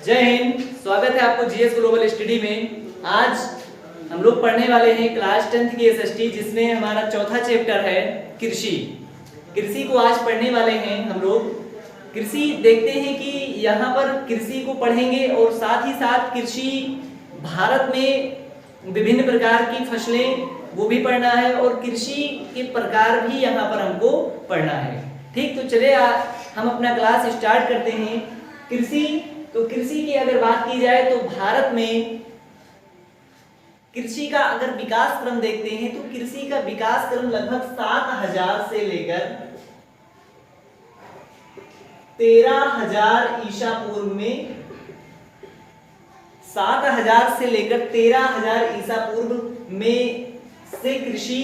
जय हिंद। स्वागत है आपको जीएस ग्लोबल स्टडी में। आज हम लोग पढ़ने वाले हैं क्लास 10th की एसएसटी, जिसमें हमारा चौथा चैप्टर है कृषि। कृषि को आज पढ़ने वाले हैं हम लोग। कृषि देखते हैं कि यहाँ पर कृषि को पढ़ेंगे और साथ ही साथ कृषि भारत में विभिन्न प्रकार की फसलें वो भी पढ़ना है और कृषि के प्रकार भी यहाँ पर हमको पढ़ना है। ठीक, तो चलिए हम अपना क्लास स्टार्ट करते हैं। कृषि, तो कृषि की अगर बात की जाए तो भारत में कृषि का अगर विकास क्रम देखते हैं तो कृषि का विकास क्रम लगभग 7000 से लेकर 13000 ईसा पूर्व में 7000 से लेकर 13000 ईसा पूर्व में से कृषि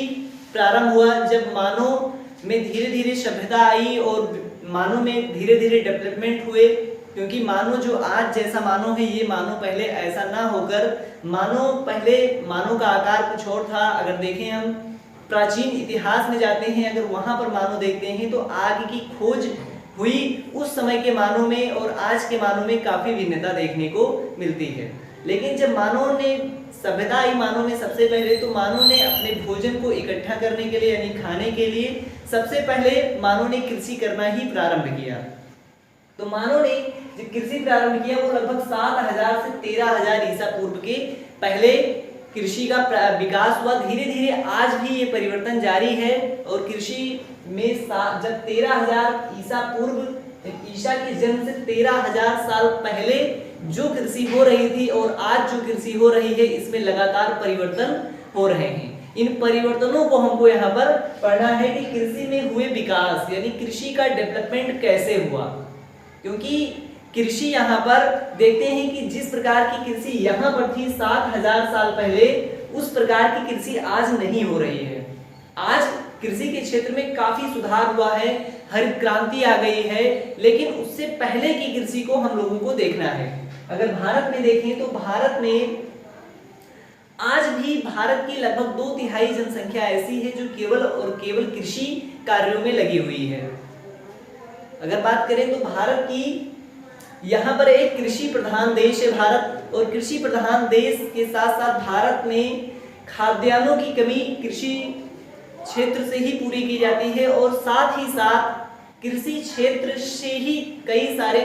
प्रारंभ हुआ, जब मानव में धीरे धीरे सभ्यता आई और मानव में धीरे धीरे डेवलपमेंट हुए। क्योंकि मानव जो आज जैसा मानव है, ये मानव पहले ऐसा ना होकर मानव का आकार कुछ और था। अगर देखें हम प्राचीन इतिहास में जाते हैं, अगर वहां पर मानव देखते हैं तो आग की खोज हुई उस समय के मानव में और आज के मानव में काफी भिन्नता देखने को मिलती है। लेकिन जब मानव ने सभ्यता आई, मानव ने सबसे पहले तो मानव ने अपने भोजन को इकट्ठा करने के लिए यानी खाने के लिए सबसे पहले मानव ने कृषि करना ही प्रारंभ किया। तो मानव ने जो कृषि प्रारंभ किया वो लगभग 7000 से 13000 ईसा पूर्व के पहले कृषि का विकास हुआ। धीरे धीरे आज भी ये परिवर्तन जारी है और कृषि में जब 13000 ईसा पूर्व ईसा के जन्म से 13000 साल पहले जो कृषि हो रही थी और आज जो कृषि हो रही है, इसमें लगातार परिवर्तन हो रहे हैं। इन परिवर्तनों को हमको यहाँ पर पढ़ना है कि कृषि में हुए विकास यानी कृषि का डेवलपमेंट कैसे हुआ। क्योंकि कृषि यहाँ पर देखते हैं कि जिस प्रकार की कृषि यहाँ पर थी 7000 साल पहले, उस प्रकार की कृषि आज नहीं हो रही है। आज कृषि के क्षेत्र में काफी सुधार हुआ है, हरित क्रांति आ गई है, लेकिन उससे पहले की कृषि को हम लोगों को देखना है। अगर भारत में देखें तो भारत में आज भी भारत की लगभग 2/3 जनसंख्या ऐसी है जो केवल और केवल कृषि कार्यों में लगी हुई है। अगर बात करें तो भारत की यहाँ पर एक कृषि प्रधान देश है भारत, और कृषि प्रधान देश के साथ साथ भारत में खाद्यान्नों की कमी कृषि क्षेत्र से ही पूरी की जाती है और साथ ही साथ कृषि क्षेत्र से ही कई सारे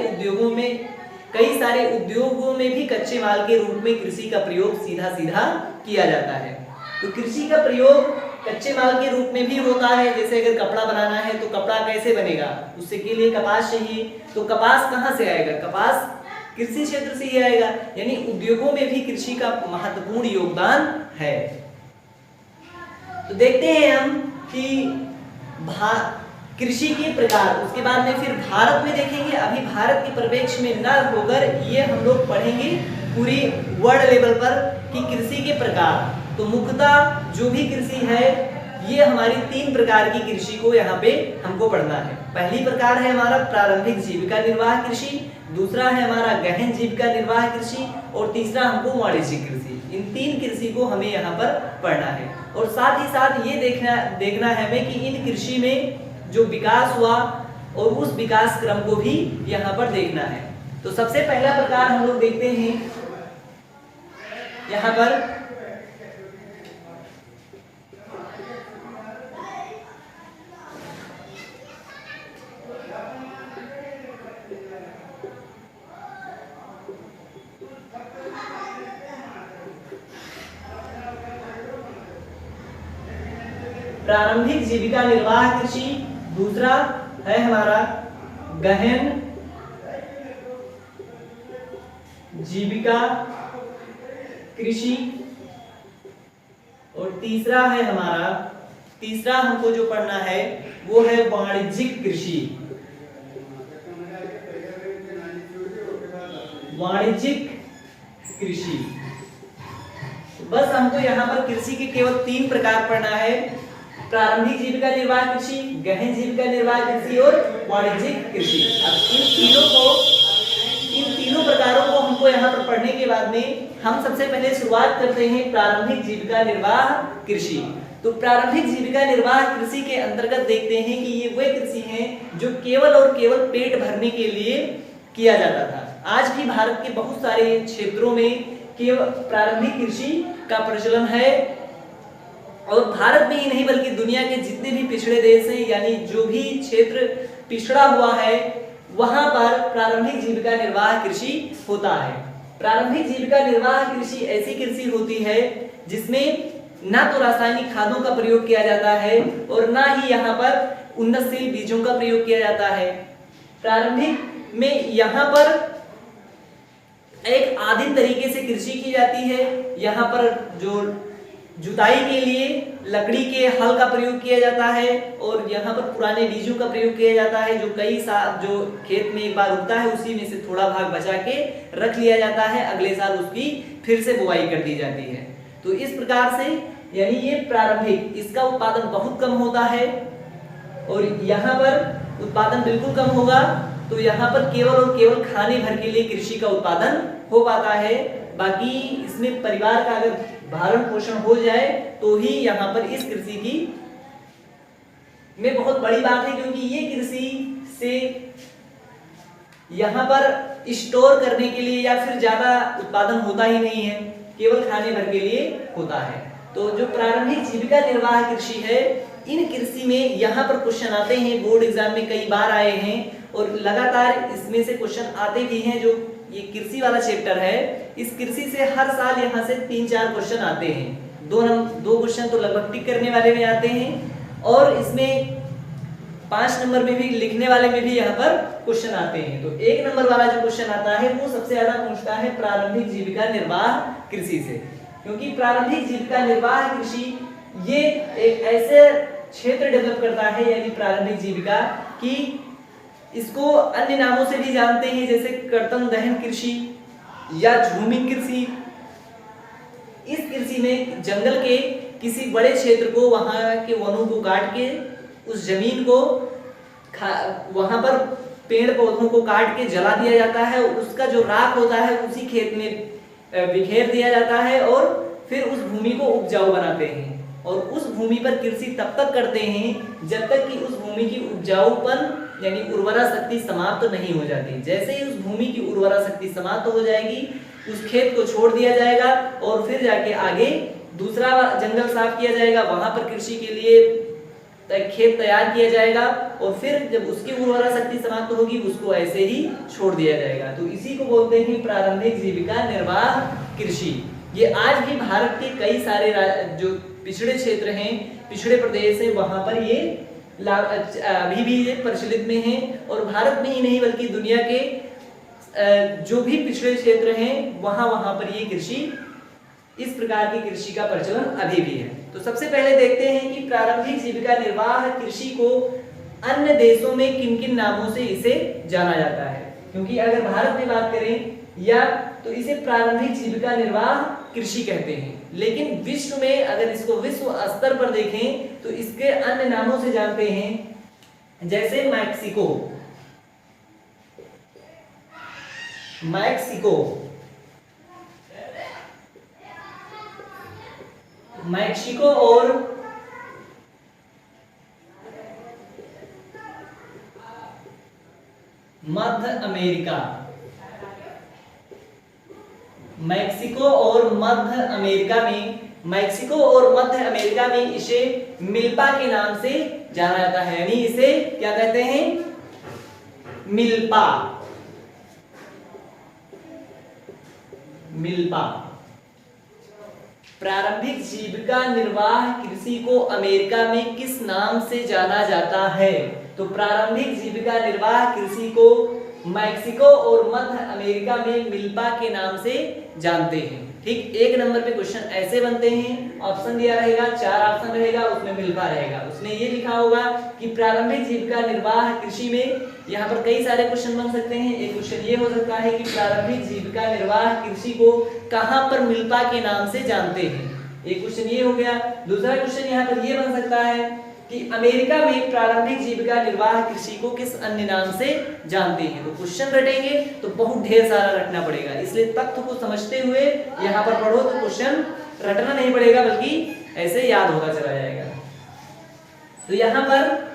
उद्योगों में भी कच्चे माल के रूप में कृषि का प्रयोग सीधा किया जाता है। तो कृषि का प्रयोग कच्चे माल के रूप में भी होता है। जैसे अगर कपड़ा बनाना है तो कपड़ा कैसे बनेगा, उससे के लिए कपास चाहिए। तो कपास कहाँ से आएगा? कपास कृषि क्षेत्र से ही आएगा। यानी उद्योगों में भी कृषि का महत्वपूर्ण योगदान है। तो देखते हैं हम कि कृषि के प्रकार, उसके बाद में फिर भारत में देखेंगे। अभी भारत के परिप्रेक्ष्य में न होकर ये हम लोग पढ़ेंगे पूरी वर्ल्ड लेवल पर कि कृषि के प्रकार। तो मुख्यतः जो भी कृषि है, ये हमारी 3 प्रकार की कृषि को यहाँ पे हमको पढ़ना है। पहली प्रकार है हमारा प्रारंभिक जीविका निर्वाह कृषि, दूसरा है हमारा गहन जीविका निर्वाह कृषि और तीसरा हमको वाणिज्यिक कृषि। इन 3 कृषि को हमें यहाँ पर पढ़ना है और साथ ही साथ ये देखना है हमें कि इन कृषि में जो विकास हुआ और उस विकास क्रम को भी यहाँ पर देखना है। तो सबसे पहला प्रकार हम लोग देखते हैं यहाँ पर प्रारंभिक जीविका निर्वाह कृषि, दूसरा है हमारा गहन जीविका कृषि और तीसरा हमको जो पढ़ना है वो है वाणिज्यिक कृषि। वाणिज्यिक कृषि, बस हमको यहाँ पर कृषि के केवल 3 प्रकार पढ़ना है: प्रारंभिक जीविका निर्वाह कृषि, गहन जीविका निर्वाह कृषि और वाणिज्यिक कृषि। अब इन तीनों प्रकारों को हमको यहाँ पर पढ़ने के बाद में हम सबसे पहले शुरुआत करते हैं प्रारंभिक जीविका निर्वाह कृषि। तो प्रारंभिक जीविका निर्वाह कृषि के अंतर्गत देखते हैं कि ये वे कृषि हैं जो केवल और केवल पेट भरने के लिए किया जाता था। आज भी भारत के बहुत सारे क्षेत्रों में केवल प्रारंभिक कृषि का प्रचलन है, और भारत में ही नहीं बल्कि दुनिया के जितने भी पिछड़े देश हैं, यानी जो भी क्षेत्र पिछड़ा हुआ है, वहां पर प्रारंभिक जीविका निर्वाह कृषि होता है। प्रारंभिक जीविका निर्वाह कृषि ऐसी कृषि होती है जिसमें ना तो रासायनिक खादों का प्रयोग किया जाता है और ना ही यहाँ पर उन्नतशील बीजों का प्रयोग किया जाता है। प्रारंभिक में यहाँ पर एक आदिम तरीके से कृषि की जाती है। यहाँ पर जो जुताई के लिए लकड़ी के हल का प्रयोग किया जाता है और यहाँ पर पुराने बीजों का प्रयोग किया जाता है, जो कई साल जो खेत में एक बार उगता है उसी में से थोड़ा भाग बचा के रख लिया जाता है, अगले साल उसकी फिर से बुआई कर दी जाती है। तो इस प्रकार से यानी ये प्रारंभिक, इसका उत्पादन बहुत कम होता है और यहाँ पर उत्पादन बिल्कुल कम होगा, तो यहाँ पर केवल और केवल खाने भर के लिए कृषि का उत्पादन हो पाता है। बाकी इसमें परिवार का अगर भरण पोषण हो जाए तो ही यहाँ पर इस कृषि की में बहुत बड़ी बात है, क्योंकि ये कृषि से यहाँ पर स्टोर करने के लिए या फिर ज्यादा उत्पादन होता ही नहीं है, केवल खाने भर के लिए होता है। तो जो प्रारंभिक जीविका निर्वाह कृषि है, इन कृषि में यहाँ पर क्वेश्चन आते हैं, बोर्ड एग्जाम में कई बार आए हैं और लगातार इसमें से क्वेश्चन आते भी हैं। जो ये कृषि वाला चैप्टर है, इस कृषि से हर साल यहाँ से 3-4 क्वेश्चन आते हैं। दो क्वेश्चन तो लगभग टिक करने वाले में आते हैं और इसमें 5 नंबर में भी लिखने वाले में भी यहाँ पर क्वेश्चन आते हैं। तो 1 नंबर वाला जो क्वेश्चन आता है वो सबसे ज्यादा पूछता है प्रारंभिक जीविका निर्वाह कृषि से, क्योंकि प्रारंभिक जीविका निर्वाह कृषि ये एक ऐसे क्षेत्र डेवलप करता है, यानी प्रारंभिक जीविका की इसको अन्य नामों से भी जानते हैं, जैसे कर्तन दहन कृषि या झूमिंग कृषि। इस कृषि में जंगल के किसी बड़े क्षेत्र को, वहां के वनों को काट के उस जमीन को वहां पर पेड़ पौधों को काट के जला दिया जाता है, उसका जो राख होता है उसी खेत में बिखेर दिया जाता है और फिर उस भूमि को उपजाऊ बनाते हैं। और उस भूमि पर कृषि तब तक करते हैं जब तक कि उस भूमि की उपजाऊपन यानी उर्वरा शक्ति समाप्त नहीं हो जाती। जैसे ही उस भूमि की उर्वरा शक्ति समाप्त हो जाएगी, उस खेत को छोड़ दिया जाएगा और फिर जाके आगे दूसरा जंगल साफ किया जाएगा, वहां पर कृषि के लिए खेत तैयार किया जाएगा और फिर जब उसकी उर्वरा शक्ति समाप्त होगी उसको ऐसे ही छोड़ दिया जाएगा। तो इसी को बोलते हैं प्रारंभिक जीविका निर्वाह कृषि। ये आज भी भारत के कई सारे जो पिछड़े क्षेत्र हैं, पिछड़े प्रदेश हैं, वहां पर ये अभी भी ये प्रचलित में है और भारत में ही नहीं बल्कि दुनिया के जो भी पिछड़े क्षेत्र हैं वहां पर ये कृषि, इस प्रकार की कृषि का प्रचलन अभी भी है। तो सबसे पहले देखते हैं कि प्रारंभिक जीविका निर्वाह कृषि को अन्य देशों में किन किन नामों से इसे जाना जाता है। क्योंकि अगर भारत में बात करें या तो इसे प्रारंभिक जीविका निर्वाह कृषि कहते हैं, लेकिन विश्व में अगर इसको विश्व स्तर पर देखें तो इसके अन्य नामों से जानते हैं, जैसे मैक्सिको और मध्य अमेरिका, मैक्सिको और मध्य अमेरिका में इसे मिल्पा के नाम से जाना जाता है, यानी इसे क्या कहते हैं, मिल्पा। प्रारंभिक जीविका निर्वाह कृषि को अमेरिका में किस नाम से जाना जाता है? तो प्रारंभिक जीविका निर्वाह कृषि को मैक्सिको और मध्य अमेरिका में मिल्पा के नाम से जानते हैं। ठीक, 1 नंबर पे क्वेश्चन ऐसे बनते हैं, ऑप्शन दिया रहेगा, 4 ऑप्शन रहेगा, उसमें मिल्पा रहेगा। उसने ये लिखा होगा कि प्रारंभिक जीविका निर्वाह कृषि में, यहाँ पर कई सारे क्वेश्चन बन सकते हैं। एक क्वेश्चन ये हो सकता है कि प्रारंभिक जीविका निर्वाह कृषि को कहां पर मिल्पा के नाम से जानते हैं, एक क्वेश्चन ये हो गया। दूसरा क्वेश्चन यहाँ पर ये बन सकता है कि अमेरिका में प्रारंभिक जीविका निर्वाह कृषि को किस अन्य नाम से जानते हैं। तो क्वेश्चन रटेंगे तो बहुत ढेर सारा रटना पड़ेगा, इसलिए तथ्य को समझते हुए यहाँ पर पढ़ो तो क्वेश्चन रटना नहीं पड़ेगा बल्कि ऐसे याद होता चला जाएगा। तो यहाँ पर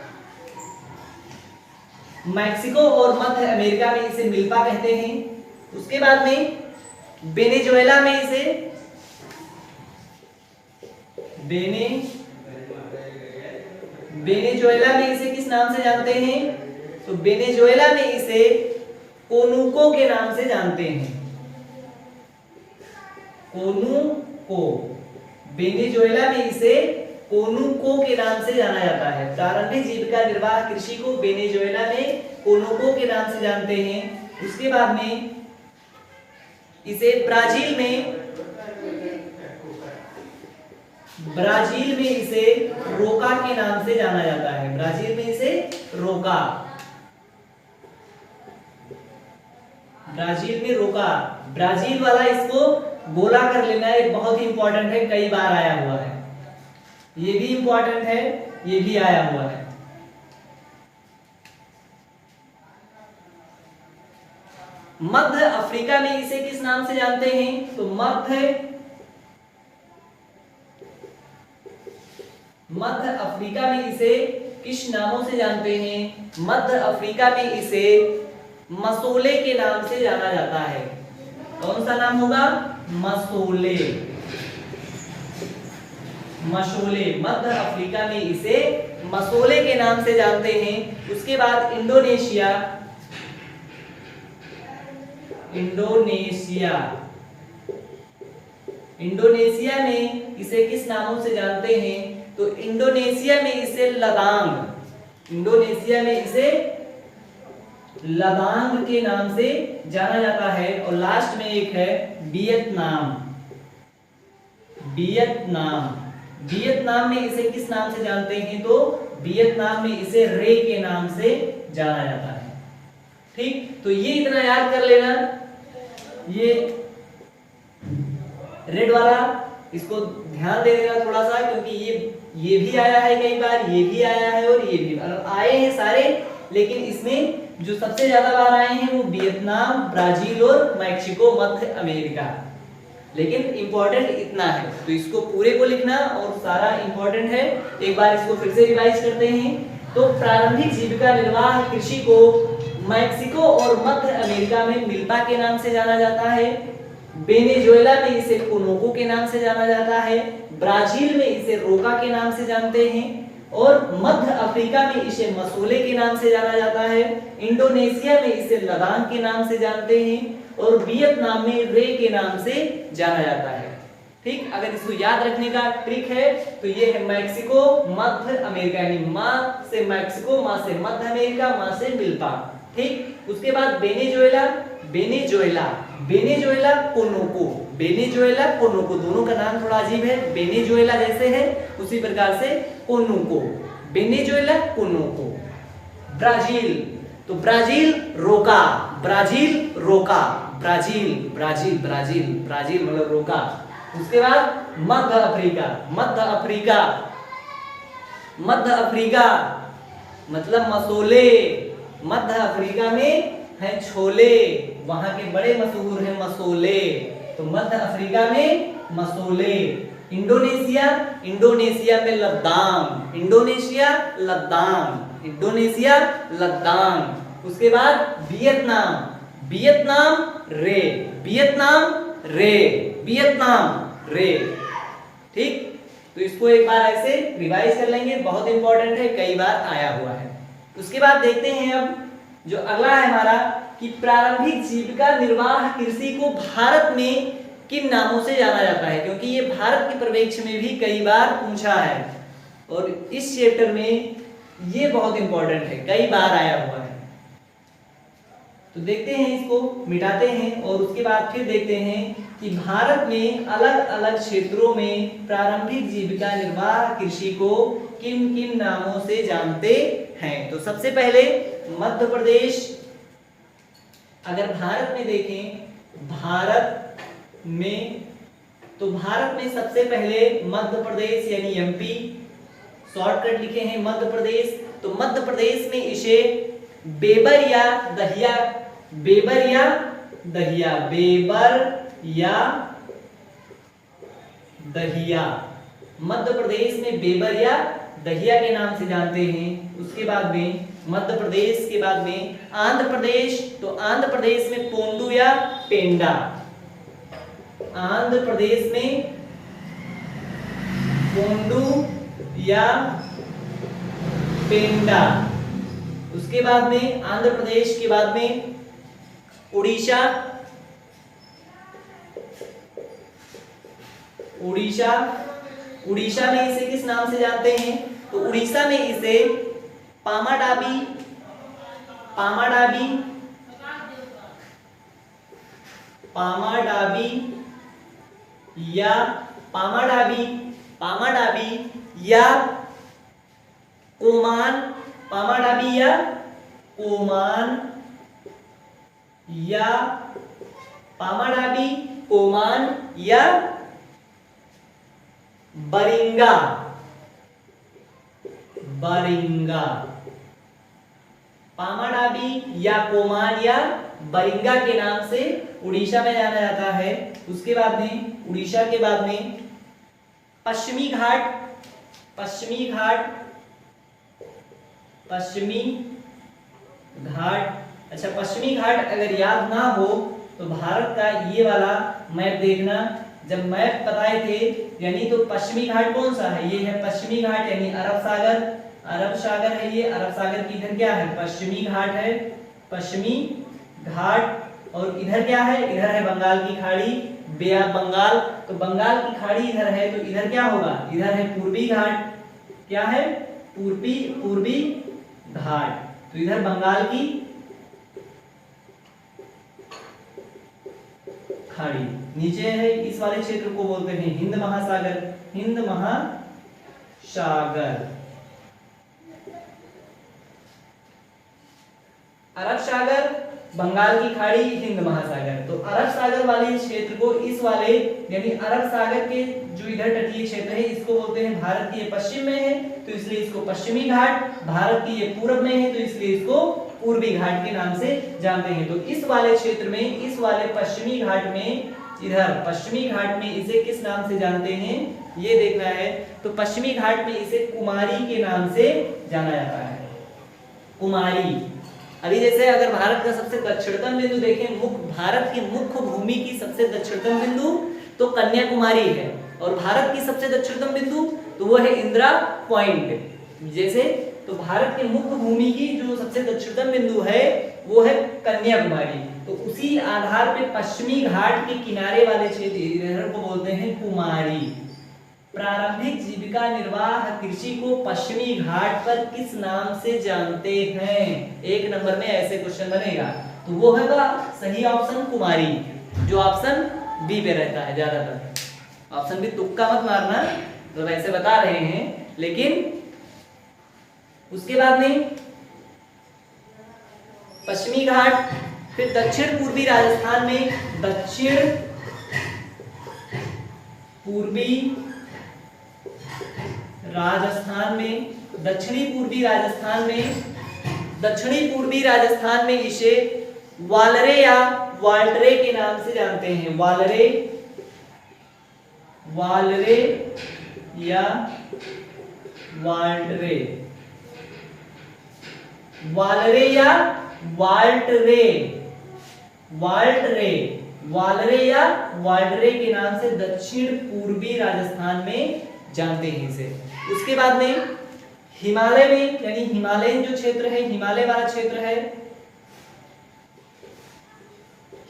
मैक्सिको और मध्य अमेरिका में इसे मिल्पा कहते हैं उसके बाद में वेनेजुएला में इसे वेनेजुएला में इसे किस नाम से जानते हैं? तो वेनेजुएला में इसे कोनुको के नाम से जानते हैं। कोनुको, वेनेजुएला में इसे कोनुको के नाम से जाना जाता है। प्रारंभिक जीविका निर्वाह कृषि को वेनेजुएला में कोनुको के नाम से जानते हैं। उसके बाद में इसे ब्राजील में इसे रोका के नाम से जाना जाता है। ब्राजील में इसे रोका, ब्राजील में रोका। ब्राजील वाला इसको गोला कर लेना है, बहुत ही इंपॉर्टेंट है, कई बार आया हुआ है। ये भी इंपॉर्टेंट है, ये भी आया हुआ है। मध्य अफ्रीका में इसे किस नाम से जानते हैं? तो मध्य अफ्रीका में इसे किस नामों से जानते हैं? मध्य अफ्रीका में इसे मसोले के नाम से जाना जाता है। कौन सा नाम होगा? मसोले, मशोले। मध्य अफ्रीका में इसे मसोले के नाम से जानते हैं। उसके बाद इंडोनेशिया में इसे किस नामों से जानते हैं? तो इंडोनेशिया में इसे लदांग के नाम से जाना जाता है। और लास्ट में एक है वियतनाम में इसे किस नाम से जानते हैं? तो वियतनाम में इसे रे के नाम से जाना जाता है। ठीक, तो ये इतना याद कर लेना। ये रेड वाला इसको ध्यान दे देना थोड़ा सा, क्योंकि ये भी आया है कई बार, ये भी आया है और ये भी आए हैं सारे, लेकिन इसमें जो सबसे ज्यादा बार आए हैं वो वियतनाम, ब्राजील और मैक्सिको, मध्य अमेरिका। लेकिन इंपॉर्टेंट इतना है, तो इसको पूरे को लिखना और सारा इंपॉर्टेंट है। एक बार इसको फिर से रिवाइज करते हैं। तो प्रारंभिक जीविका निर्वाह कृषि को मैक्सिको और मध्य अमेरिका में मिल्पा के नाम से जाना जाता है। वेनेजुएला में इसे कोनोको के नाम से जाना जाता है। ब्राजील में इसे रोका के नाम से जानते हैं और मध्य अफ्रीका में इसे मसोले के नाम से जाना जाता है। इंडोनेशिया में इसे लदांग के नाम से जानते हैं और वियतनाम में रे के नाम से जाना जाता है। ठीक, अगर इसको याद रखने का ट्रिक है तो ये है मैक्सिको, मध्य अमेरिका, यानी मां से मैक्सिको, मां से मध्य अमेरिका, मां से मिल्पा। ठीक, उसके बाद वेनेजुएला कोनोको, दोनों का नाम थोड़ा अजीब है। वेनेजुएला जैसे है उसी प्रकार से कोनोको, वेनेजुएला कोनोको। ब्राजील, तो ब्राजील रोका, ब्राजील मतलब रोका। उसके बाद मध्य अफ्रीका मतलब मसोले। मध्य अफ्रीका में है छोले, वहां के बड़े मशहूर हैं मसोले, तो मध्य अफ्रीका में मसोले। इंडोनेशिया में लद्दांग। उसके बाद वियतनाम रे। ठीक, तो इसको एक बार ऐसे रिवाइज कर लेंगे, बहुत इंपॉर्टेंट है, कई बार आया हुआ है। उसके बाद देखते हैं अब जो अगला है हमारा कि प्रारंभिक जीविका निर्वाह कृषि को भारत में किन नामों से जाना जाता है, क्योंकि ये भारत के प्रवेश में भी कई बार पूछा है और इस चैप्टर में ये बहुत इंपॉर्टेंट है, कई बार आया हुआ है। तो देखते हैं, इसको मिटाते हैं और उसके बाद फिर देखते हैं कि भारत में अलग अलग क्षेत्रों में प्रारंभिक जीविका निर्वाह कृषि को किन किन नामों से जानते हैं। तो सबसे पहले मध्य प्रदेश, अगर भारत में देखें, भारत में सबसे पहले मध्य प्रदेश यानी एमपी, शॉर्टकट लिखे हैं मध्य प्रदेश। तो मध्य प्रदेश में इसे बेबर या दहिया, मध्य प्रदेश में बेबर या दहिया के नाम से जानते हैं। उसके बाद में मध्य प्रदेश के बाद में आंध्र प्रदेश, तो आंध्र प्रदेश में पोंडू या पेंडा, आंध्र प्रदेश में पोंडू या पेंडा। उसके बाद में आंध्र प्रदेश के बाद में उड़ीसा, उड़ीसा, उड़ीसा में इसे किस नाम से जानते हैं? तो उड़ीसा में इसे पामाडाबी, पामाडाबी, पामाडाबी या पामाडाबी, पामाडाबी या कोमान, पामाडाबी या कोमान या पामाडाबी, कोमान या बरिंगा, बरिंगा, पामाडाबी या कोमान या बरिंगा के नाम से उड़ीसा में जाना जाता है। उसके बाद में उड़ीसा के बाद में पश्चिमी घाट, पश्चिमी घाट, पश्चिमी घाट। अच्छा, पश्चिमी घाट अगर याद ना हो तो भारत का ये वाला मैप देखना, जब मैप बताए थे, यानी तो पश्चिमी घाट कौन सा है? ये है पश्चिमी घाट, यानी अरब सागर, अरब सागर है ये, अरब सागर की इधर क्या है? पश्चिमी घाट है, पश्चिमी घाट। और इधर क्या है? इधर है बंगाल की खाड़ी, बे ऑफ बंगाल। तो बंगाल की खाड़ी इधर है, तो इधर क्या होगा? इधर है पूर्वी घाट, क्या है? पूर्वी घाट। तो इधर बंगाल की खाड़ी, नीचे है इस वाले क्षेत्र को बोलते हैं हिंद महासागर, हिंद महासागर। अरब सागर, बंगाल की खाड़ी, हिंद महासागर। तो अरब सागर वाले क्षेत्र को इस वाले यानी अरब सागर के जो इधर तटीय क्षेत्र है इसको बोलते हैं, भारत की ये पश्चिम में है तो इसलिए इसको पश्चिमी घाट, भारत की ये पूर्व में है तो इसलिए इसको पूर्वी घाट के नाम से जानते हैं। तो इस वाले क्षेत्र में, इस वाले पश्चिमी घाट में, इधर पश्चिमी घाट में इसे किस नाम से जानते हैं ये देखना है। तो पश्चिमी घाट में इसे कुमारी के नाम से जाना जाता है, कुमारी। अभी जैसे अगर भारत का सबसे दक्षिणतम बिंदु देखें, भारत की मुख्य भूमि की सबसे दक्षिणतम बिंदु तो कन्याकुमारी है, और भारत की सबसे दक्षिणतम बिंदु तो वो है इंदिरा पॉइंट। जैसे तो भारत के मुख्य भूमि की जो सबसे दक्षिणतम बिंदु है वो है कन्याकुमारी। तो उसी आधार पे पश्चिमी घाट के किनारे वाले क्षेत्र को बोलते हैं कुमारी। प्रारंभिक जीविका निर्वाह कृषि को पश्चिमी घाट पर किस नाम से जानते हैं? एक नंबर में ऐसे क्वेश्चन बनेगा, तो वो होगा सही ऑप्शन कुमारी, जो ऑप्शन बी पे रहता है ज्यादातर। ऑप्शन बी तुक्का मत मारना, तो वैसे बता रहे हैं। लेकिन उसके बाद में पश्चिमी घाट, फिर दक्षिण पूर्वी राजस्थान में, दक्षिण पूर्वी राजस्थान में, दक्षिणी पूर्वी राजस्थान में, दक्षिणी पूर्वी राजस्थान में इसे वालरे या वाल्टरे के नाम से जानते हैं। वालरे, वालरे या वाल्टरे, वालरे या वाल्टरे, वाल्टरे, वालरे या वाल्टरे के नाम से दक्षिण पूर्वी राजस्थान में जानते हैं इसे। उसके बाद में हिमालय में, यानी हिमालयन जो क्षेत्र है, हिमालय वाला क्षेत्र है,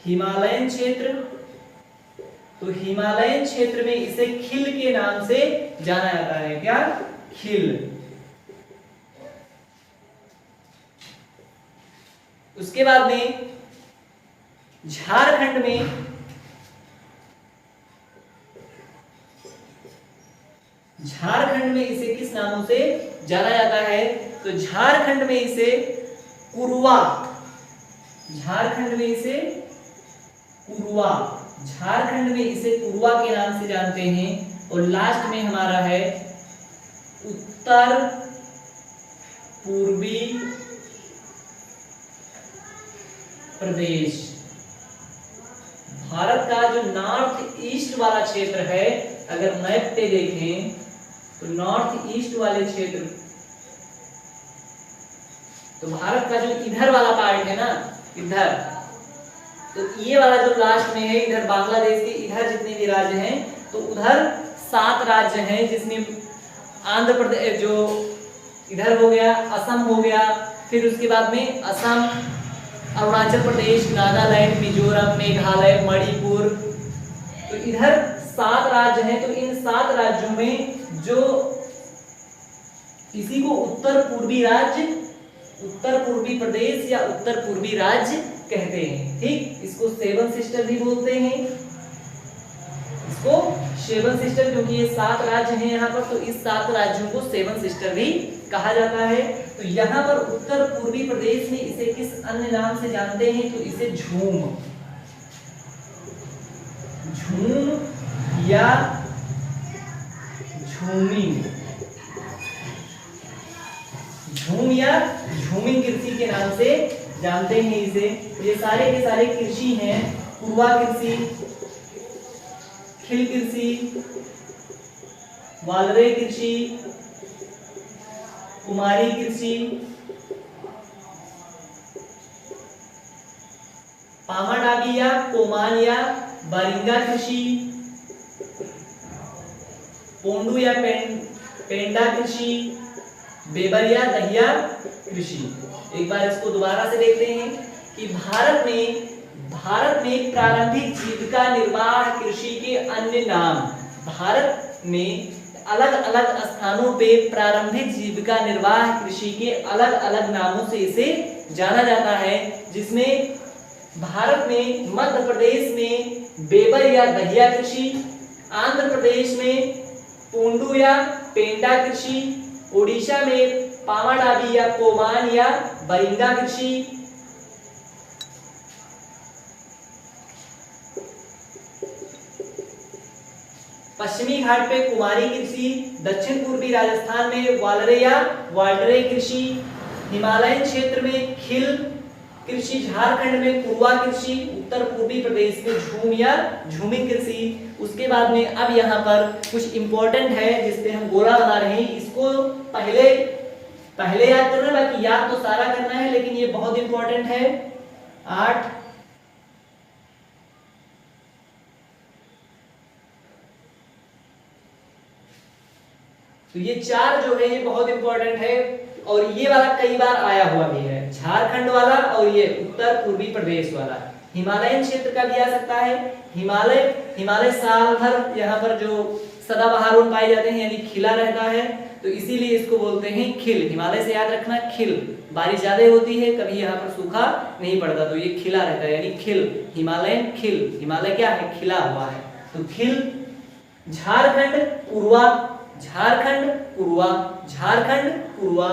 हिमालयन क्षेत्र, तो हिमालयन क्षेत्र में इसे खिल के नाम से जाना जाता है। क्या? खिल। उसके बाद में झारखंड में, झारखंड में इसे किस नामों से जाना जाता है? तो झारखंड में इसे कुरुआ, झारखंड में इसे कुरुआ, झारखंड में इसे कुरुआ के नाम से जानते हैं। और लास्ट में हमारा है उत्तर पूर्वी प्रदेश। भारत का जो नॉर्थ ईस्ट वाला क्षेत्र है, अगर मैप पे देखें तो नॉर्थ ईस्ट वाले क्षेत्र, तो भारत का जो इधर वाला पार्ट है ना, इधर, तो ये वाला जो लास्ट में है, इधर बांग्लादेश के इधर जितने भी राज्य हैं, तो उधर 7 राज्य हैं, जिसमें आंध्र प्रदेश जो इधर हो गया, असम हो गया, फिर उसके बाद में असम, अरुणाचल प्रदेश, नागालैंड, मिजोरम, मेघालय, मणिपुर, तो इधर 7 राज्य हैं। तो इन 7 राज्यों में जो इसी को उत्तर पूर्वी राज्य, उत्तर पूर्वी प्रदेश या उत्तर पूर्वी राज्य कहते हैं। ठीक, इसको 7 सिस्टर भी बोलते हैं, इसको 7 सिस्टर, क्योंकि ये 7 राज्य हैं यहाँ पर, तो इस 7 राज्यों को 7 सिस्टर भी कहा जाता है। तो यहाँ पर उत्तर पूर्वी प्रदेश में इसे किस अन्य नाम से जानते हैं, तो इसे झूम, झूम या झूमिंग, झूम या झूमिंग कृषि के नाम से जानते हैं इसे। ये सारे के सारे कृषि हैं, कुरवा कृषि, खिल कृषि, वालरे कृषि, कुमारी कृषि, पामाडाबी या कोमान या बारिंगा कृषि, पोंडू या पेंडा कृषि, बेबर या दहिया कृषि। एक बार इसको दोबारा से देखते हैं कि भारत में प्रारंभिक जीविका निर्वाह कृषि के अन्य नाम, भारत में अलग अलग स्थानों पे प्रारंभिक जीविका निर्वाह कृषि के अलग अलग नामों से इसे जाना जाता है, जिसमें भारत में मध्य प्रदेश में बेबर या दहिया कृषि, आंध्र प्रदेश में पोंडू या पेंडा कृषि, ओडिशा में पामाडाबी या कोमान या बरिंगा कृषि, पश्चिमी घाट पे कुमारी कृषि, दक्षिण पूर्वी राजस्थान में वालरे या वाल्डरे कृषि, हिमालयन क्षेत्र में खिल कृषि, झारखंड में कुरवा कृषि, उत्तर पूर्वी प्रदेश में झूम या झूमिंग कृषि। उसके बाद में अब यहाँ पर कुछ इंपॉर्टेंट है जिसपे हम गोला बना रहे हैं, इसको पहले याद करना, बाकी याद तो सारा करना है, लेकिन ये बहुत इंपॉर्टेंट है। 8 तो ये 4 जो है ये बहुत इंपॉर्टेंट है, और ये वाला कई बार आया हुआ भी है, झारखंड वाला और ये उत्तर पूर्वी प्रदेश वाला। हिमालयन क्षेत्र का भी आ सकता है, हिमालय साल भर यहाँ पर जो सदाबहार वन पाए जाते हैं, यानी खिला रहता है, तो इसीलिए इसको बोलते हैं खिल। हिमालय से याद रखना, खिल, बारिश ज्यादा होती है, कभी यहाँ पर सूखा नहीं पड़ता, तो ये खिला रहता है, यानी खिल, हिमालयन खिल। हिमालय क्या है, खिला हुआ है, तो खिल। झारखंड पूर्वा, झारखंड पूर्वा, झारखंड पूर्वा।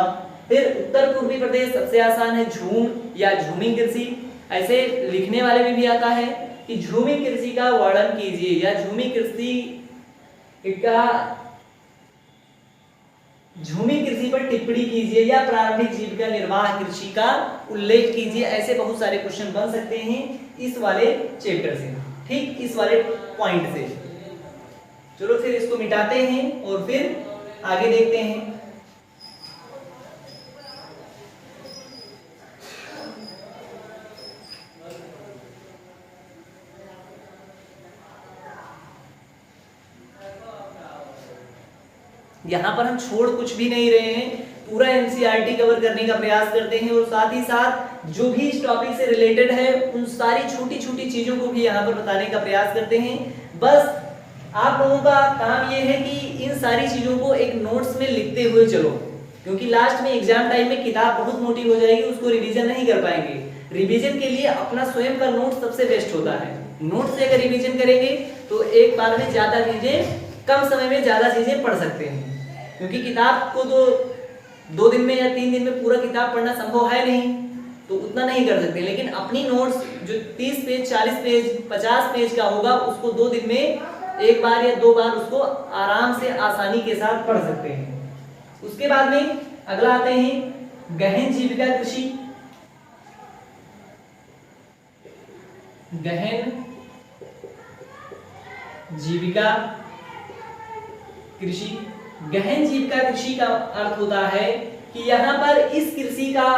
फिर उत्तर पूर्वी प्रदेश सबसे आसान है, झूम या झूमिंग कृषि। ऐसे लिखने वाले में भी आता है कि झूमिंग कृषि का वर्णन कीजिए, या झूमिंग कृषि पर टिप्पणी कीजिए, या प्रारंभिक जीविका निर्वाह कृषि का उल्लेख कीजिए। ऐसे बहुत सारे क्वेश्चन बन सकते हैं इस वाले चैप्टर से, ठीक, इस वाले पॉइंट से। चलो फिर इसको मिटाते हैं और फिर आगे देखते हैं। यहाँ पर हम छोड़ कुछ भी नहीं रहे हैं, पूरा एनसीईआरटी कवर करने का प्रयास करते हैं, और साथ ही साथ जो भी इस टॉपिक से रिलेटेड है उन सारी छोटी छोटी चीजों को भी यहाँ पर बताने का प्रयास करते हैं। बस आप लोगों का काम ये है कि इन सारी चीजों को एक नोट्स में लिखते हुए चलो, क्योंकि लास्ट में एग्जाम टाइम में किताब बहुत मोटी हो जाएगी, उसको रिवीजन नहीं कर पाएंगे। रिवीजन के लिए अपना स्वयं का नोट सबसे बेस्ट होता है। नोट से अगर रिवीजन करेंगे तो एक बार में ज्यादा चीजें, कम समय में ज्यादा चीजें पढ़ सकते हैं, क्योंकि किताब को तो 2 दिन में या 3 दिन में पूरा किताब पढ़ना संभव है नहीं, तो उतना नहीं कर सकते। लेकिन अपनी नोट्स जो 30 पेज, 40 पेज, 50 पेज का होगा, उसको 2 दिन में एक बार या 2 बार उसको आराम से आसानी के साथ पढ़ सकते हैं। उसके बाद में अगला आते हैं गहन जीविका कृषि। गहन जीविका कृषि, गहन जीविका कृषि का अर्थ होता है कि यहाँ पर इस कृषि का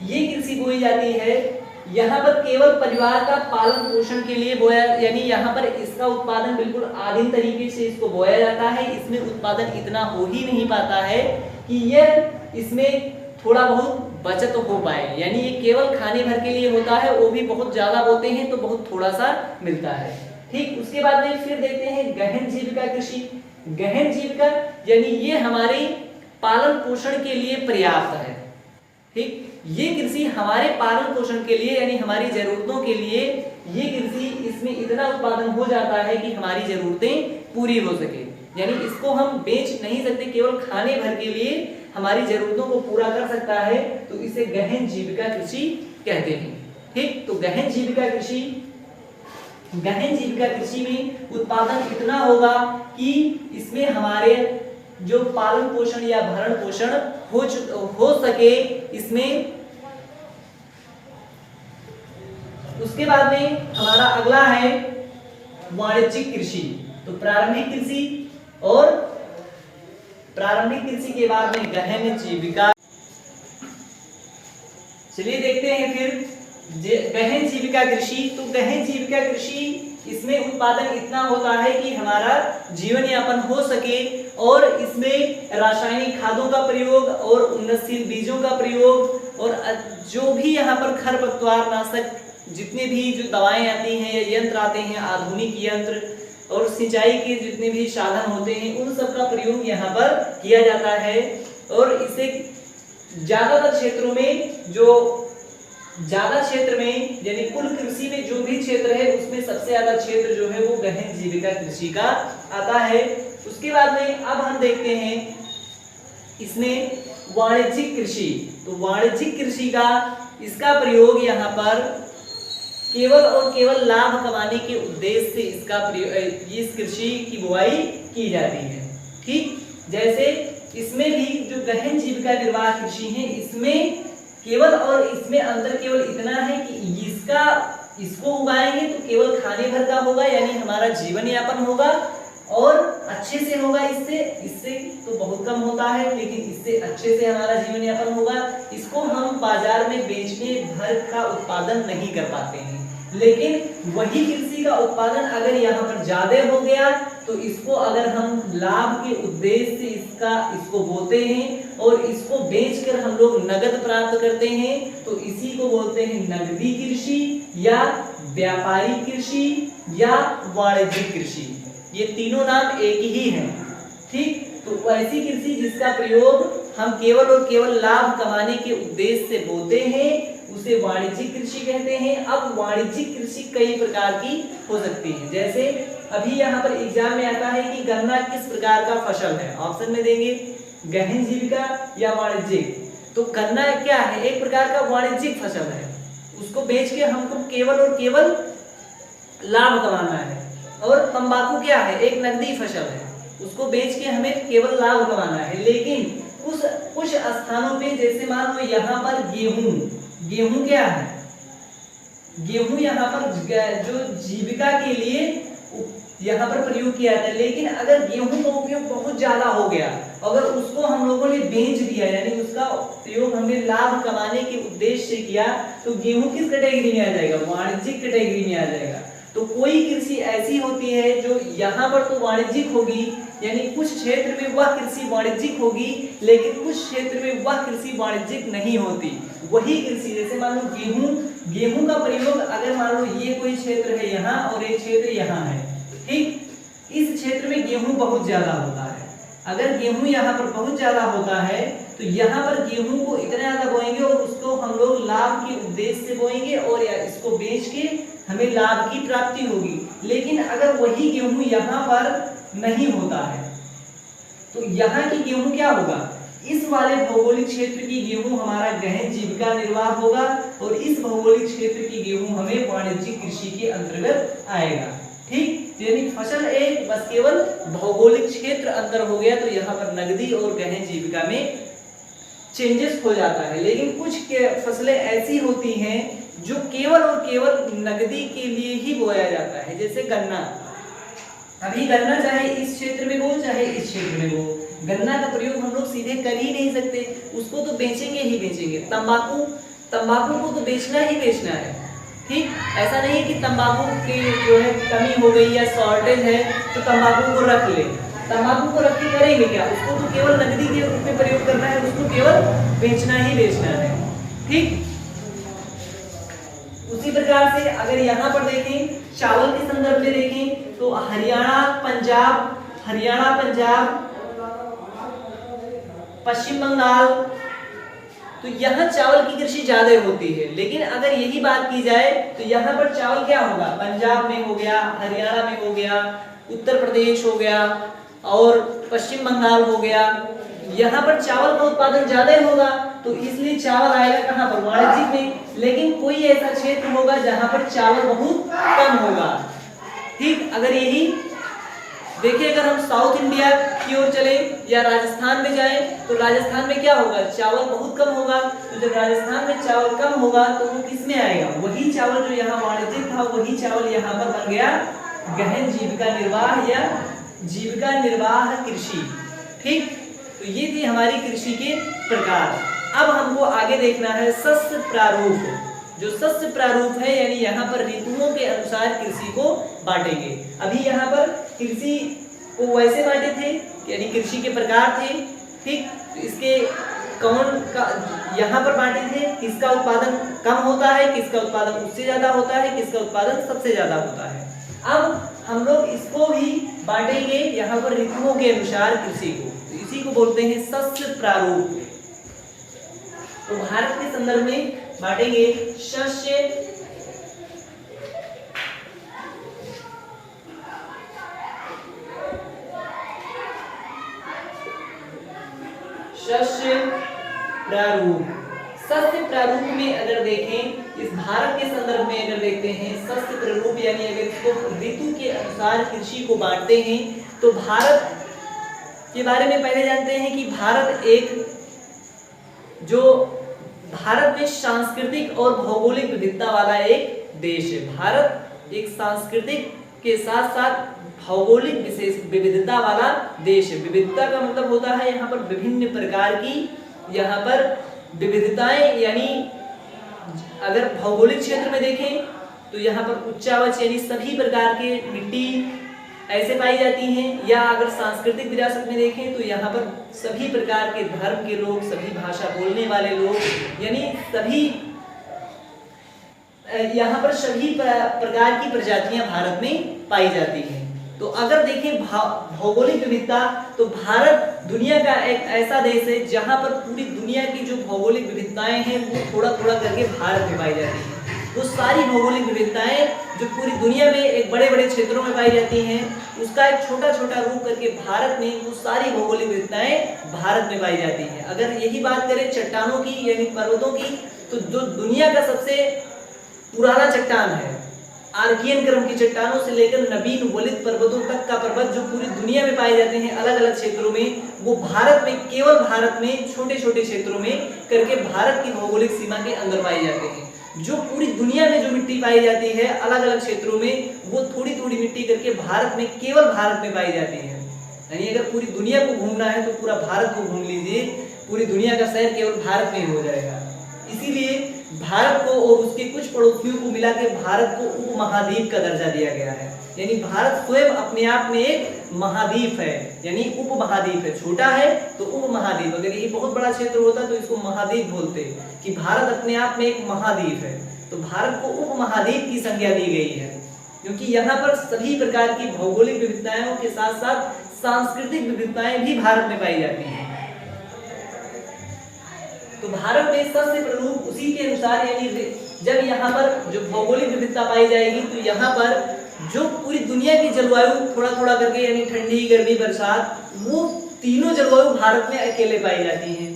ये कृषि बोई जाती है, यहाँ पर केवल परिवार का पालन पोषण के लिए बोया, यानी यहाँ पर इसका उत्पादन बिल्कुल आदिम तरीके से इसको बोया जाता है। इसमें उत्पादन इतना हो ही नहीं पाता है कि यह इसमें थोड़ा बहुत बचत हो पाए, यानी ये केवल खाने भर के लिए होता है, वो भी बहुत ज्यादा बोते हैं तो बहुत थोड़ा सा मिलता है। ठीक, उसके बाद में फिर देखते हैं गहन जीविका कृषि। गहन जीविका यानी ये हमारे पालन पोषण के लिए पर्याप्त है। ठीक, ये कृषि हमारे पालन पोषण के लिए यानी हमारी जरूरतों के लिए ये कृषि, इसमें इतना उत्पादन हो जाता है कि हमारी जरूरतें पूरी हो सके, यानी इसको हम बेच नहीं सकते, केवल खाने भर के लिए हमारी जरूरतों को पूरा कर सकता है, तो इसे गहन जीविका कृषि कहते हैं। ठीक, तो गहन जीविका कृषि में उत्पादन इतना होगा कि इसमें हमारे जो पालन पोषण या भरण पोषण हो सके इसमें। उसके बाद में हमारा अगला है वाणिज्यिक कृषि। तो प्रारंभिक कृषि के बाद में गहन जीविका। चलिए देखते हैं फिर गहन जीविका कृषि। तो गहन जीविका कृषि, इसमें उत्पादन इतना होता है कि हमारा जीवन यापन हो सके, और इसमें रासायनिक खादों का प्रयोग और उन्नतशील बीजों का प्रयोग, और जो भी यहाँ पर खरपतवार नाशक जितने भी जो दवाएं आती हैं या यंत्र आते हैं, आधुनिक यंत्र और सिंचाई के जितने भी साधन होते हैं, उन सब का प्रयोग यहाँ पर किया जाता है। और इसे ज्यादातर क्षेत्रों में, ज्यादा क्षेत्र में यानी कुल कृषि में जो भी क्षेत्र है उसमें सबसे ज्यादा क्षेत्र जो है वो गहन जीविका कृषि का आता है। उसके बाद में अब हम देखते हैं इसमें वाणिज्यिक कृषि। तो वाणिज्यिक कृषि का इसका प्रयोग यहाँ पर केवल और केवल लाभ कमाने के उद्देश्य से इस कृषि की बुआई की जाती है। ठीक, जैसे इसमें भी जो गहन जीविका निर्वाह कृषि है, इसमें केवल और इसमें अंतर केवल इतना है कि इसको उगाएंगे तो केवल खाने भर का होगा, यानी हमारा जीवन यापन होगा और अच्छे से होगा। इससे तो बहुत कम होता है, लेकिन इससे अच्छे से हमारा जीवन यापन होगा। इसको हम बाजार में बेचने भर का उत्पादन नहीं कर पाते हैं, लेकिन वही कृषि का उत्पादन अगर यहाँ पर ज्यादा हो गया तो इसको अगर हम लाभ के उद्देश्य से इसको बोते हैं और इसको बेचकर हम लोग नगद प्राप्त करते हैं, तो इसी को बोलते हैं नगदी कृषि या व्यापारिक कृषि या वाणिज्यिक कृषि। ये तीनों नाम एक ही हैं। ठीक, तो ऐसी कृषि जिसका प्रयोग हम केवल और केवल लाभ कमाने के उद्देश्य से बोते हैं उसे वाणिज्यिक कृषि कहते हैं। अब वाणिज्यिक कृषि कई प्रकार की हो सकती है, जैसे अभी यहाँ पर एग्जाम में आता है कि गन्ना किस प्रकार का फसल है, ऑप्शन में देंगे गहन जीविका या वाणिज्यिक। तो गन्ना क्या है, एक प्रकार का वाणिज्यिक फसल है, उसको बेच के हमको केवल और केवल लाभ कमाना है। और तंबाकू क्या है, एक नकदी फसल है, उसको बेच के हमें केवल लाभ कमाना है। लेकिन कुछ स्थानों पे जैसे मान लो यहाँ पर गेहूं क्या है, गेहूं यहाँ पर जो जीविका के लिए यहाँ पर प्रयोग किया जाता है। लेकिन अगर गेहूं का उपयोग बहुत ज्यादा हो गया, अगर उसको हम लोगों ने बेच दिया, यानी उसका प्रयोग हमने लाभ कमाने के उद्देश्य से किया, तो गेहूं किस कैटेगरी में आ जाएगा, वाणिज्यिक कैटेगरी में आ जाएगा। तो कोई कृषि ऐसी होती है जो यहाँ पर तो वाणिज्यिक होगी, यानी कुछ क्षेत्र में वह कृषि वाणिज्यिक होगी, लेकिन कुछ क्षेत्र में वह कृषि वाणिज्यिक नहीं होती। वही कृषि जैसे मान लो गेहूं का प्रयोग, अगर मान लो ये कोई क्षेत्र है यहाँ और एक क्षेत्र यहाँ है, ठीक, इस क्षेत्र में गेहूं बहुत ज्यादा होता है। अगर गेहूं यहाँ पर बहुत ज्यादा होता है तो यहाँ पर गेहूं को इतना ज्यादा बोएंगे और उसको हम लोग लाभ के उद्देश्य से बोएंगे और इसको बेच के हमें लाभ की प्राप्ति होगी। लेकिन अगर वही गेहूं यहाँ पर नहीं होता है तो यहाँ की गेहूं क्या होगा, इस वाले भौगोलिक क्षेत्र की गेहूं हमारा गहन जीविका निर्वाह होगा और इस भौगोलिक क्षेत्र की गेहूं हमें वाणिज्यिक कृषि के अंतर्गत आएगा। ठीक, यानी फसल एक बस केवल भौगोलिक क्षेत्र अंतर हो गया तो यहाँ पर नगदी और गहन जीविका में चेंजेस हो जाता है। लेकिन कुछ फसलें ऐसी होती हैं जो केवल और केवल नगदी के लिए ही बोया जाता है, जैसे गन्ना। अभी गन्ना चाहे इस क्षेत्र में बो चाहे इस क्षेत्र में बो, गन्ना का प्रयोग हम लोग सीधे कर ही नहीं सकते, उसको तो बेचेंगे ही बेचेंगे। तंबाकू को तो बेचना ही बेचना है, ठीक। ऐसा नहीं कि तंबाकू की जो है कमी हो गई या शॉर्टेज है तो तंबाकू को रख ले। तंबाकू को रख के करेंगे क्या, उसको तो केवल नकदी के रूप में प्रयोग करना है, उसको केवल बेचना ही बेचना है, ठीक। उसी प्रकार से अगर यहाँ पर देखें चावल के संदर्भ में देखें तो हरियाणा पंजाब पश्चिम बंगाल, तो यहाँ चावल की कृषि ज्यादा होती है। लेकिन अगर यही बात की जाए तो यहाँ पर चावल क्या होगा, पंजाब में हो गया, हरियाणा में हो गया, उत्तर प्रदेश हो गया और पश्चिम बंगाल हो गया, यहाँ पर चावल का उत्पादन ज्यादा होगा, तो इसलिए चावल आएगा कहाँ पर, वाणिज्यिक में। लेकिन कोई ऐसा क्षेत्र होगा जहाँ पर चावल बहुत कम होगा, ठीक। अगर यही देखिए, अगर हम साउथ इंडिया की ओर चले या राजस्थान में जाएं तो राजस्थान में क्या होगा, चावल बहुत कम होगा। तो जब राजस्थान में चावल कम होगा तो वो किस में आएगा, वही चावल जो यहाँ वाणिज्यिक था वही चावल यहाँ पर बन गया गहन जीविका निर्वाह या जीविका निर्वाह कृषि, ठीक। तो ये थी हमारी कृषि के प्रकार। अब हमको आगे देखना है शस्य प्रारूप। जो शस्य प्रारूप है यानी यहाँ पर ऋतुओं के अनुसार कृषि को बांटेंगे। अभी यहाँ पर कृषि को वैसे बांटे थे यानी कृषि के प्रकार थे, ठीक। तो इसके कौन का यहाँ पर बांटे थे, किसका उत्पादन कम होता है, किसका उत्पादन उससे ज्यादा होता है, किसका उत्पादन सबसे ज्यादा होता है। अब हम लोग इसको भी बांटेंगे यहाँ पर ऋतुओं के अनुसार कृषि को, तो इसी को बोलते हैं शस्य प्रारूप। तो भारत के संदर्भ में बांटेंगे शस्य प्रारूप। शस्य प्रारूप में अगर देखें, इस भारत के संदर्भ में अगर देखते हैं शस्य प्रारूप यानी अगर इसको ऋतु के अनुसार कृषि को बांटते हैं तो भारत के बारे में पहले जानते हैं कि भारत में सांस्कृतिक और भौगोलिक विविधता वाला एक देश है। भारत एक सांस्कृतिक के साथ साथ भौगोलिक विशेष विविधता वाला देश है। विविधता का मतलब होता है यहाँ पर विभिन्न प्रकार की यहाँ पर विविधताएं, यानी अगर भौगोलिक क्षेत्र में देखें तो यहाँ पर उच्चावच यानी सभी प्रकार के मिट्टी ऐसे पाई जाती हैं, या अगर सांस्कृतिक विरासत में देखें तो यहाँ पर सभी प्रकार के धर्म के लोग, सभी भाषा बोलने वाले लोग, यानी सभी यहाँ पर सभी प्रकार की प्रजातियां भारत में पाई जाती हैं। तो अगर देखें भौगोलिक विविधता, तो भारत दुनिया का एक ऐसा देश है जहां पर पूरी दुनिया की जो भौगोलिक विविधताएं हैं वो थोड़ा थोड़ा करके भारत में पाई जाती हैं। वो सारी भौगोलिक विविधताएं जो पूरी दुनिया में एक बड़े बड़े क्षेत्रों में पाई जाती हैं, उसका एक छोटा छोटा रूप करके भारत में वो सारी भौगोलिक विविधताएं भारत में पाई जाती हैं। अगर यही बात करें चट्टानों की यानी पर्वतों की, तो जो दुनिया का सबसे पुराना चट्टान है, आर्कियन क्रम की चट्टानों से लेकर नवीन वलित पर्वतों तक का पर्वत जो पूरी दुनिया में पाए जाते हैं अलग अलग क्षेत्रों में, वो भारत में, केवल भारत में छोटे छोटे क्षेत्रों में करके भारत की भौगोलिक सीमा के अंदर पाए जाते हैं। जो पूरी दुनिया में जो मिट्टी पाई जाती है अलग अलग क्षेत्रों में, वो थोड़ी थोड़ी मिट्टी करके भारत में, केवल भारत में पाई जाती है। यानी अगर पूरी दुनिया को घूमना है तो पूरा भारत को घूम लीजिए, पूरी दुनिया का सैर केवल भारत में ही हो जाएगा। इसीलिए भारत को और उसके कुछ पड़ोसियों को मिला के भारत को उपमहाद्वीप का दर्जा दिया गया है। यानी भारत स्वयं अपने आप में एक महाद्वीप है, यानी उपमहाद्वीप है। छोटा है तो उपमहाद्वीप, अगर ये बहुत बड़ा क्षेत्र होता तो इसको महाद्वीप बोलते, कि भारत अपने आप में एक महाद्वीप है। तो भारत को उपमहाद्वीप की संज्ञा दी गई है क्योंकि यहाँ पर सभी प्रकार की भौगोलिक विविधताओं के साथ साथ सांस्कृतिक विविधताएं भी भारत में पाई जाती हैं। तो भारत में सबसे प्रमुख उसी के अनुसार, यानी जब यहाँ पर जो भौगोलिक विविधता पाई जाएगी तो यहाँ पर जो पूरी दुनिया की जलवायु थोड़ा थोड़ा करके, यानी ठंडी, गर्मी, बरसात, वो तीनों जलवायु भारत में अकेले पाई जाती हैं।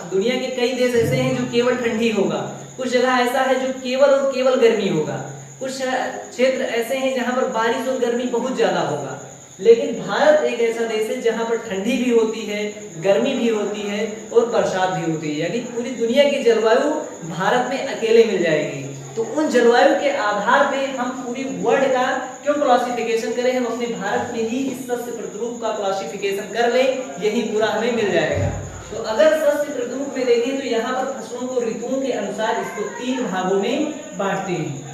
दुनिया के कई देश ऐसे हैं जो केवल ठंडी होगा, कुछ जगह ऐसा है जो केवल और केवल गर्मी होगा, कुछ क्षेत्र ऐसे हैं जहाँ पर बारिश और गर्मी बहुत ज्यादा होगा। लेकिन भारत एक ऐसा देश है जहाँ पर ठंडी भी होती है, गर्मी भी होती है और बरसात भी होती है। यानी पूरी दुनिया की जलवायु भारत में अकेले मिल जाएगी। तो उन जलवायु के आधार पे हम पूरी वर्ल्ड का क्यों क्लासिफिकेशन करें, हम अपने भारत में ही इस सबसे प्रतिरूप का क्लासिफिकेशन कर लें, यही पूरा हमें मिल जाएगा। तो अगर षष्ठी प्रतिरूप में देखें तो यहाँ पर फसलों को ऋतुओं के अनुसार इसको 3 भागों में बांटते हैं।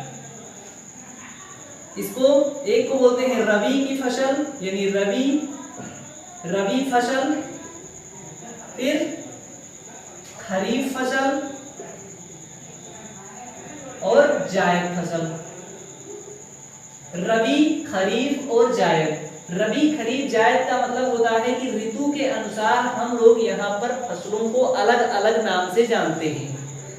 इसको एक को बोलते हैं रबी की फसल, यानी रबी फसल, फिर खरीफ फसल और जायद फसल। रबी, खरीफ और जायद। रबी, खरीफ, जायद का मतलब होता है कि ऋतु के अनुसार हम लोग यहाँ पर फसलों को अलग अलग नाम से जानते हैं।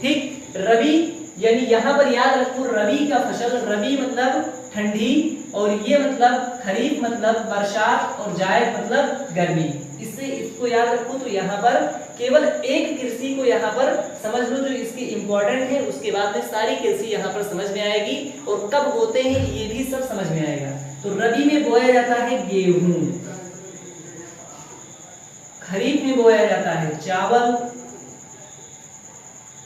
ठीक, रबी यानी यहाँ पर याद रखो रबी का फसल, रबी मतलब ठंडी और ये मतलब खरीफ मतलब बरसात और जायद मतलब गर्मी। इससे इसको याद रखो। तो यहाँ पर केवल एक कृषि को यहाँ पर समझ लो जो इसकी इंपॉर्टेंट है, उसके बाद में सारी कृषि यहाँ पर समझ में आएगी और कब बोते हैं ये भी सब समझ में आएगा। तो रबी में बोया जाता है गेहूं, खरीफ में बोया जाता है चावल।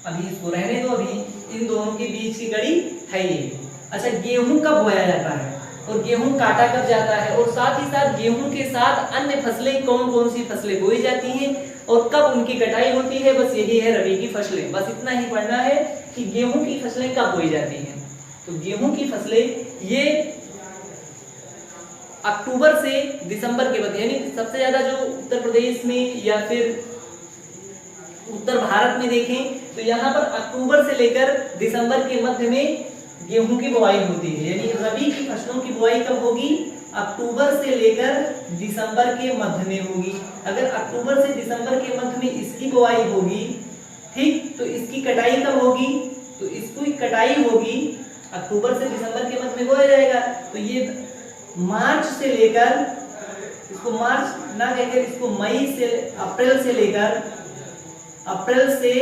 अभी इसको रहने दो, अभी इन दोनों के बीच की कड़ी है ये। अच्छा, गेहूं कब बोया जाता है और गेहूं काटा कब जाता है, और साथ ही साथ गेहूं के साथ अन्य फसलें कौन कौन सी फसलें बोई जाती हैं और कब उनकी कटाई होती है, बस यही है रबी की फसलें। बस इतना ही पढ़ना है कि गेहूं की फसलें कब बोई जाती हैं। तो गेहूं की फसलें ये अक्टूबर से दिसंबर के मध्य, यानी सबसे ज्यादा जो उत्तर प्रदेश में या फिर उत्तर भारत में देखें तो यहाँ पर अक्टूबर से लेकर दिसंबर के मध्य में गेहूं की बुआई होती है। यानी रबी की फसलों की बुआई कब होगी, अक्टूबर से लेकर दिसंबर के मध्य में होगी। अगर अक्टूबर से दिसंबर के मध्य में इसकी बुआई होगी, ठीक, तो इसकी कटाई कब होगी, तो इसकी कटाई होगी अक्टूबर से दिसंबर के मध्य में बोया जाएगा। तो ये मार्च से लेकर, इसको मार्च ना कहकर इसको मई से, अप्रैल से लेकर, अप्रैल से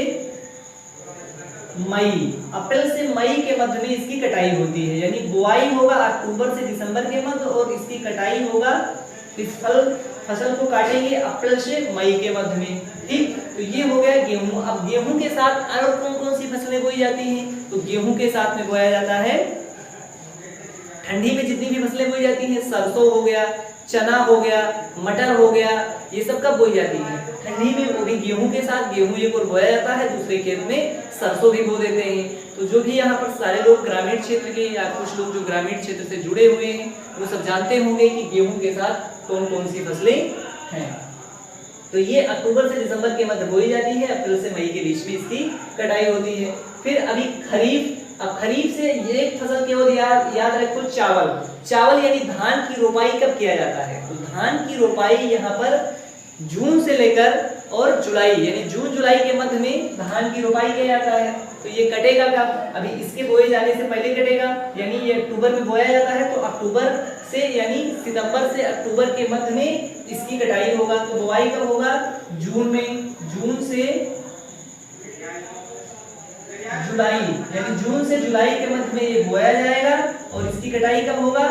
मई के मध्य में इसकी कटाई होती है। यानी बुआई होगा अक्टूबर से दिसंबर के मध्य और इसकी कटाई होगा, इस फसल को काटेंगे अप्रैल से मई के मध्य में। ठीक, तो ये हो गया गेहूं। अब गेहूं के साथ और कौन कौन सी फसलें बोई जाती हैं, तो गेहूं के साथ में बोया जाता है ठंडी में जितनी भी फसलें बोई जाती हैं, सरसों हो गया, चना हो गया, मटर हो गया, ये सब कब बोई जाती है, ठंडी में। वो भी गेहूं के साथ, गेहूं एक और बोया जाता है, दूसरे खेत में सरसों भी बो देते हैं। तो जो भी यहाँ पर सारे लोग ग्रामीण क्षेत्र के या कुछ लोग जो ग्रामीण क्षेत्र से जुड़े हुए हैं वो सब जानते होंगे कि गेहूं के साथ कौन कौन सी फसलें हैं। तो ये अक्टूबर से दिसंबर के मध्य बोई जाती है, अप्रैल से मई के बीच में इसकी कटाई होती है। फिर अभी खरीफ। अब खरीफ से ये एक फसल केवल याद रखो, चावल यानी धान की रोपाई कब किया जाता है, तो धान की रोपाई यहाँ पर जून से लेकर और जुलाई, यानी जून जुलाई के मध्य में धान की रोपाई किया जाता है। तो ये कटेगा कब, अभी इसके बोए जाने से पहले कटेगा, यानी ये अक्टूबर में बोया जाता है, तो अक्टूबर से यानी सितंबर से अक्टूबर के मध्य में इसकी कटाई होगा। तो बुआई कब होगा, जून में, जून से जुलाई, यानी जून से जुलाई के मध्य में ये बोया जाएगा और इसकी कटाई कब होगा,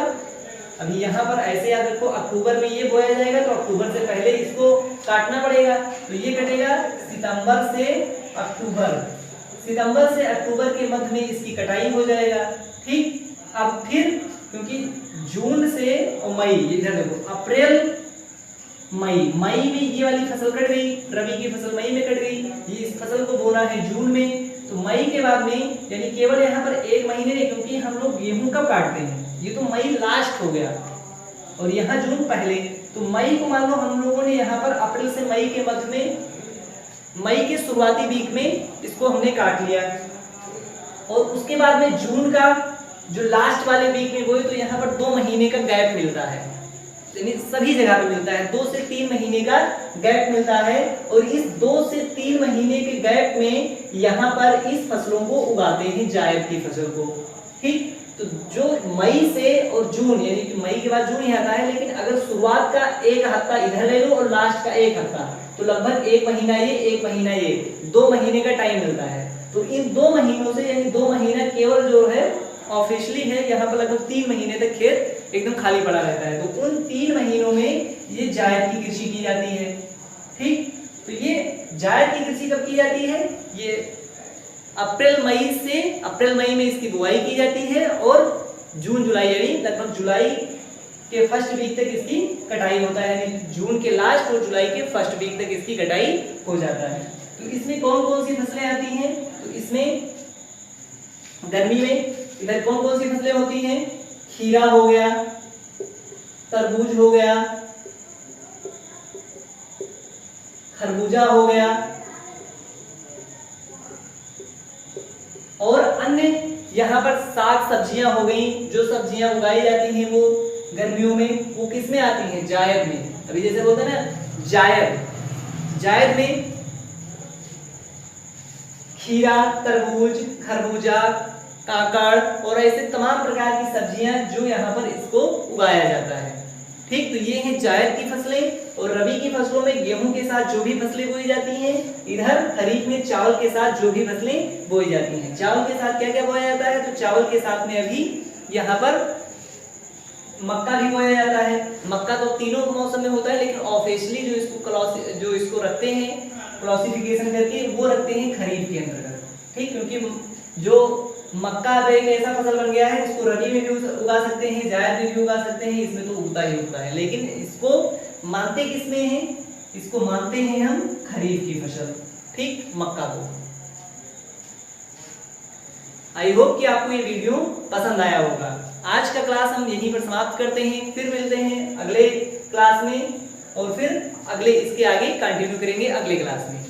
अभी यहाँ पर ऐसे याद रखो अक्टूबर में ये बोया जाएगा तो अक्टूबर से पहले इसको काटना पड़ेगा। तो ये कटेगा सितंबर से अक्टूबर के मध्य में इसकी कटाई हो जाएगा। ठीक, अब फिर क्योंकि जून से और मई, इधर देखो अप्रैल मई में ये वाली फसल कट गई, रबी की फसल मई में कट गई, ये इस फसल को बोना है जून में। तो मई के बाद में यानी केवल यहाँ पर एक महीने नहीं, क्योंकि हम लोग गेहूं कब काटते हैं, ये तो मई लास्ट हो गया और यहाँ जून पहले। तो मई को मान लो हम लोगों ने यहाँ पर अप्रैल से मई के मध्य में, मई के शुरुआती वीक में इसको हमने काट लिया और उसके बाद में जून का जो लास्ट वाले वीक में बोए तो यहाँ पर 2 महीने का गैप मिलता है, यानी सभी जगह पे मिलता है 2 से 3 महीने का गैप मिलता है। और इस 2 से 3 महीने के गैप में यहाँ पर इस फसलों को उगाते हैं, जायद की फसल को। ठीक, तो जो मई से और जून, यानी कि मई के बाद जून ही आता है, लेकिन अगर शुरुआत का एक हफ्ता इधर ले लो और लास्ट का एक हफ्ता, तो लगभग 1 महीना ये 1 महीना ये, 2 महीने का टाइम मिलता है। तो इन 2 महीनों से, यानी 2 महीना केवल जो है ऑफिशियली है, यहाँ पर लगभग 3 महीने तक खेत एकदम खाली पड़ा रहता है। तो उन 3 महीनों में ये जायद की कृषि की जाती है। ठीक, तो ये जायद की कृषि कब की जाती है, ये अप्रैल मई में इसकी बुआई की जाती है और जून जुलाई, यानी लगभग जुलाई के फर्स्ट वीक तक इसकी कटाई होता है, यानी जून के लास्ट और जुलाई के फर्स्ट वीक तक इसकी कटाई हो जाता है। तो इसमें कौन कौन सी फसलें आती हैं? तो इसमें गर्मी में इधर कौन कौन सी फसलें होती हैं? खीरा हो गया, तरबूज हो गया, खरबूजा हो गया और अन्य यहाँ पर साग सब्जियां हो गई। जो सब्जियां उगाई जाती हैं वो गर्मियों में, वो किस में आती हैं? जायद में। अभी जैसे बोलते हैं ना जायद, जायद में खीरा, तरबूज, खरबूजा, काकड़ और ऐसे तमाम प्रकार की सब्जियां जो यहाँ पर इसको उगाया जाता है। ठीक, तो ये है जायद की फसलें। और रबी की फसलों में गेहूं के साथ जो भी फसलें बोई जाती हैं, इधर खरीफ में चावल के साथ जो भी फसलें बोई जाती हैं। चावल के साथ क्या क्या बोया जाता है? तो चावल के साथ में अभी यहाँ पर मक्का भी बोया जाता है। मक्का तो तीनों मौसम में होता है, लेकिन ऑफिशियली जो इसको रखते हैं क्लासिफिकेशन करके, वो रखते हैं खरीफ के अंतर्गत। ठीक, क्योंकि जो मक्का अब एक ऐसा फसल बन गया है इसको रबी में भी उगा सकते हैं, जायद में भी उगा सकते हैं, इसमें तो उगता ही उगता है, लेकिन इसको मानते किसमें हैं? इसको मानते हैं हम खरीफ की फसल। ठीक, मक्का को। आई होप कि आपको ये वीडियो पसंद आया होगा। आज का क्लास हम यहीं पर समाप्त करते हैं, फिर मिलते हैं अगले क्लास में और फिर अगले इसके आगे कंटिन्यू करेंगे अगले क्लास में।